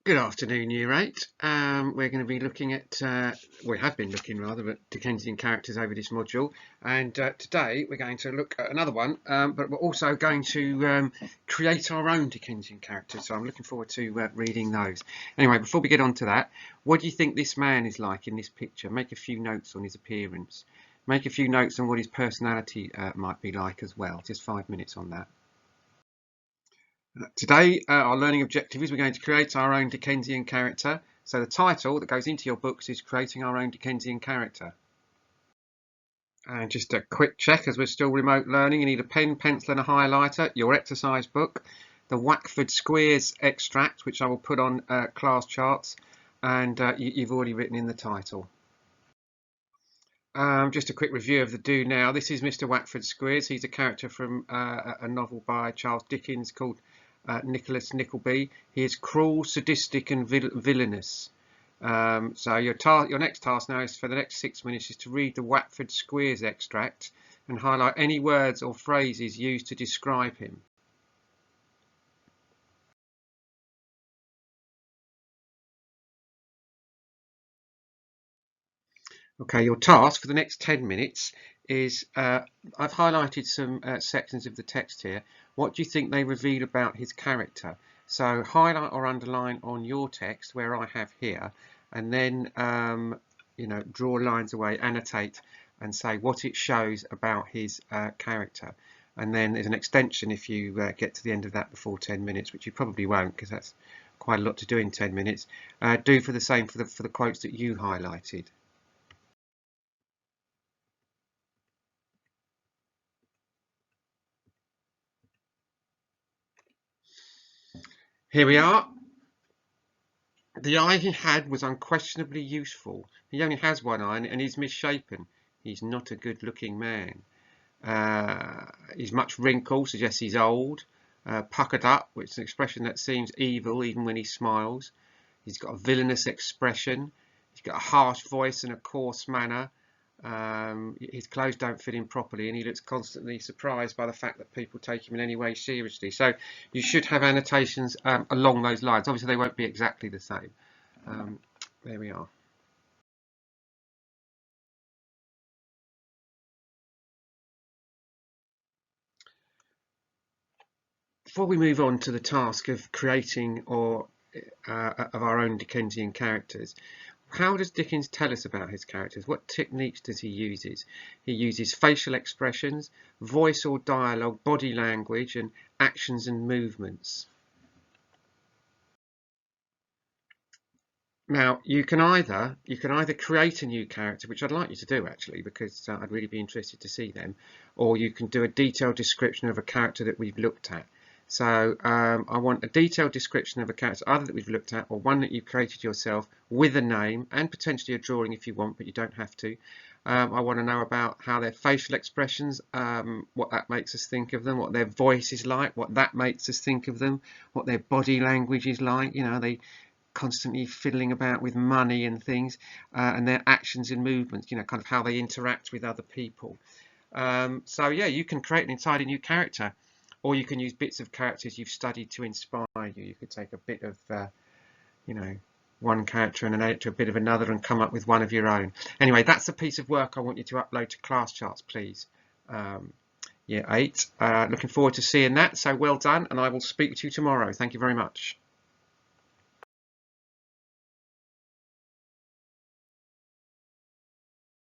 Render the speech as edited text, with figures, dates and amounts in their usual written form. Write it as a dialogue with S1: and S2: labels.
S1: Good afternoon, Year 8. We're going to be looking at, we have been looking rather, at Dickensian characters over this module, and today we're going to look at another one, but we're also going to create our own Dickensian characters, so I'm looking forward to reading those. Anyway, before we get on to that, what do you think this man is like in this picture? Make a few notes on his appearance. Make a few notes on what his personality might be like as well. Just 5 minutes on that. Today, our learning objective is we're going to create our own Dickensian character. So the title that goes into your books is Creating Our Own Dickensian Character. And just a quick check, as we're still remote learning, you need a pen, pencil and a highlighter, your exercise book, the Wackford Squares extract, which I will put on Classcharts, and you've already written in the title. Just a quick review of the do now. This is Mr. Wackford Squares. He's a character from a novel by Charles Dickens called Nicholas Nickleby. He is cruel, sadistic and villainous. So your next task now is for the next 6 minutes is to read the Wackford Squares extract and highlight any words or phrases used to describe him. Okay, your task for the next 10 minutes is, I've highlighted some sections of the text here. What do you think they reveal about his character? So highlight or underline on your text where I have here, and then draw lines away, annotate and say what it shows about his character. And then there's an extension if you get to the end of that before 10 minutes, which you probably won't because that's quite a lot to do in 10 minutes. Do for the same for the quotes that you highlighted. Here we are. The eye he had was unquestionably useful. He only has one eye and he's misshapen. He's not a good-looking man. He's much wrinkled, suggests he's old. Puckered up, which is an expression that seems evil even when he smiles. He's got a villainous expression. He's got a harsh voice and a coarse manner. His clothes don't fit him properly and he looks constantly surprised by the fact that people take him in any way seriously. So you should have annotations along those lines. Obviously they won't be exactly the same. There we are. Before we move on to the task of creating of our own Dickensian characters, how does Dickens tell us about his characters? What techniques does he use? He uses facial expressions, voice or dialogue, body language, and actions and movements. Now, you can either create a new character, which I'd like you to do actually, because I'd really be interested to see them, or you can do a detailed description of a character that we've looked at. So I want a detailed description of a character either that we've looked at or one that you've created yourself with a name and potentially a drawing if you want, but you don't have to. I want to know about how their facial expressions, what that makes us think of them, what their voice is like, what that makes us think of them, what their body language is like. You know, they constantly fiddling about with money and things, and their actions and movements, you know, kind of how they interact with other people. So yeah, you can create an entirely new character. Or you can use bits of characters you've studied to inspire you. You could take a bit of, one character and add it to a bit of another and come up with one of your own. Anyway, that's a piece of work I want you to upload to Classcharts, please. Year 8. Looking forward to seeing that. So well done, and I will speak to you tomorrow. Thank you very much.